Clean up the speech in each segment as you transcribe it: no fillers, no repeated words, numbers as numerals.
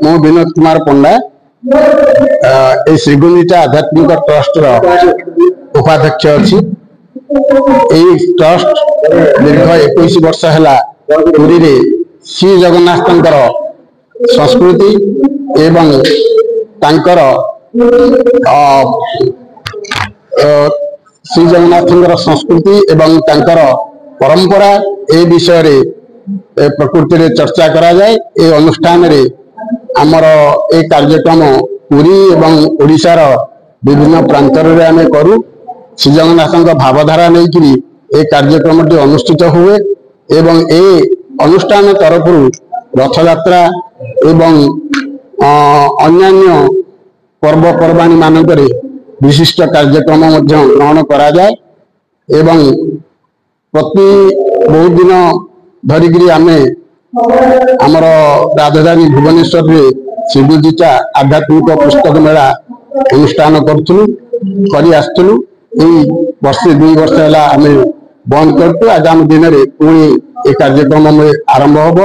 मु विनोद कुमार पंडा श्रीगुंडीचा आध्यात्मिक ट्रस्ट उपाध्यक्ष अच्छी ट्रस्ट दीर्घ 21 वर्ष है पुरी रे श्री जगन्नाथ संस्कृति एवं तांकर श्री जगन्नाथ संस्कृति एवं तांकर परंपरा ए विषय रे प्रकृति रे चर्चा करा जाए। ए अनुष्ठान रे आमर ए कार्यक्रम पुरी एवं ओडिशार विभिन्न प्रांतर रे आमे करू। श्री जगन्नाथ भावधारा नहीं ए कार्यक्रम अनुष्ठित हुए एवं ए अनुष्ठान तरफ रथ यात्रा एवं अन्यान्य पर्वपर्वाणी मानक विशिष्ट कार्यक्रम ग्रहण करा जाए एवं प्रति बहुत दिन धरिकी आमे आमर राजधानी भुवनेश्वर रे श्रीगुंडीचा आध्यात्मिक पुस्तक मेला अनुष्ठान करी आसलु। वर्षे 2 वर्ष है आम बंद करूँ। आगामी दिन में पुणी ए कार्यक्रम में आरंभ हम।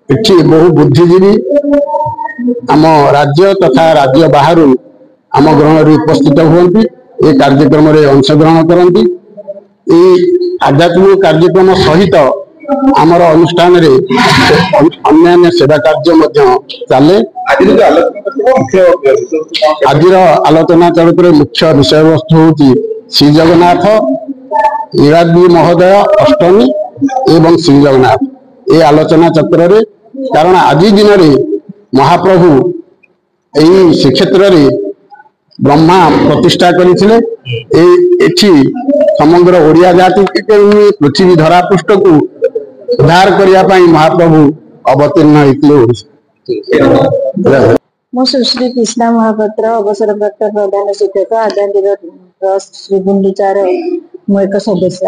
ये बहु बुद्धिजीवी आम राज्य तथा राज्य बाहर आम ग्रहण उपस्थित हुए ए कार्यक्रम में अंशग्रहण करती। आध्यात्मिक कार्यक्रम सहित आमर अनुष्ठान रे अन्य सेवा कार्य चले। आज आलोचना चक्र मुख्य विषय वस्तु हूँ श्री जगन्नाथ नीलाद्रि महोदय अष्टमी एवं श्री जगन्नाथ ये आलोचना चक्र रे। कारण आज दिन रे महाप्रभु यही श्रीक्षेत्र रे ब्रह्मा प्रतिष्ठा करथिले। समग्र ओडिया जाति पृथ्वी धरा पृष्ठ को उद्धार करने महाप्रभु अवतीर्ण होते। मु सुश्री कृष्णा महापात्र अवसर प्राप्त प्रधान शिक्षक आध्यात्मिक ट्रस्ट श्रीगुंडीचार मु एक सदस्य।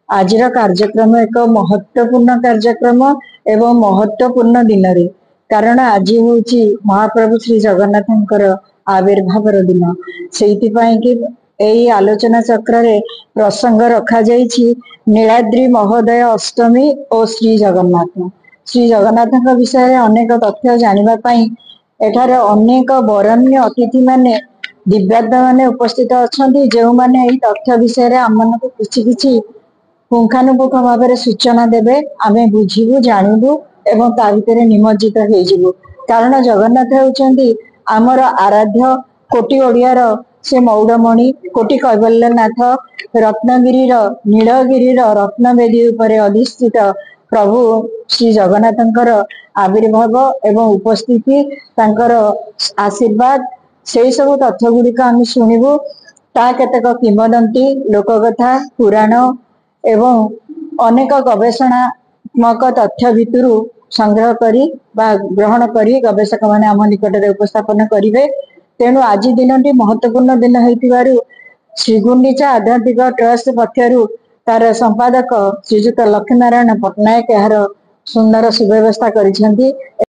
आज कार्यक्रम एक महत्वपूर्ण कार्यक्रम एवं महत्वपूर्ण दिन रे। कारण आज हूँ महाप्रभु श्री जगन्नाथ आविर्भाव दिन से यही आलोचना चक्र रे प्रसंग रखा जाइछि नीलाद्रि महोदय अष्टमी और श्री जगन्नाथ। श्री जगन्नाथ विषय अनेक तथ्य जानापी एठार अनेक वरण्य अतिथि माने दिव्याद माने उपस्थित अच्छा जो मैंने तथ्य विषय आम मन को किसी पुंखानुपुख भाव सूचना देवे। आम बुझू जानबू एवं ता भीतर निमज्जित हो। कारण जगन्नाथ होउचंदी आमर आराध्य कोटि ओडियार से मौड़मणि कोटि कैवल्यनाथ रत्नगिरी नीलगिरी रत्नवेदी उपरे अधिष्ठित प्रभु श्री जगन्नाथंकर आविर्भाव एवं उपस्थिति तांकर आशीर्वाद से सब तथ्य गुड़िक आम शुणु। ता केतेक किंवदंती लोककथा पुराण एवं अनेक गवेषणात्मक तथ्य भितर संग्रह करी बा ग्रहण करी गवेषक माने आम निकट में उपस्थापन करेंगे। तेणु आज दिन टी महत्वपूर्ण दिन होइतिबारु श्रीगुंडीचा आध्यात्मिक ट्रस्ट पक्षरु तार संपादक श्रीजुत लक्ष्मीनारायण पट्टनायक यार सुंदर सुव्यवस्था करिसेंती।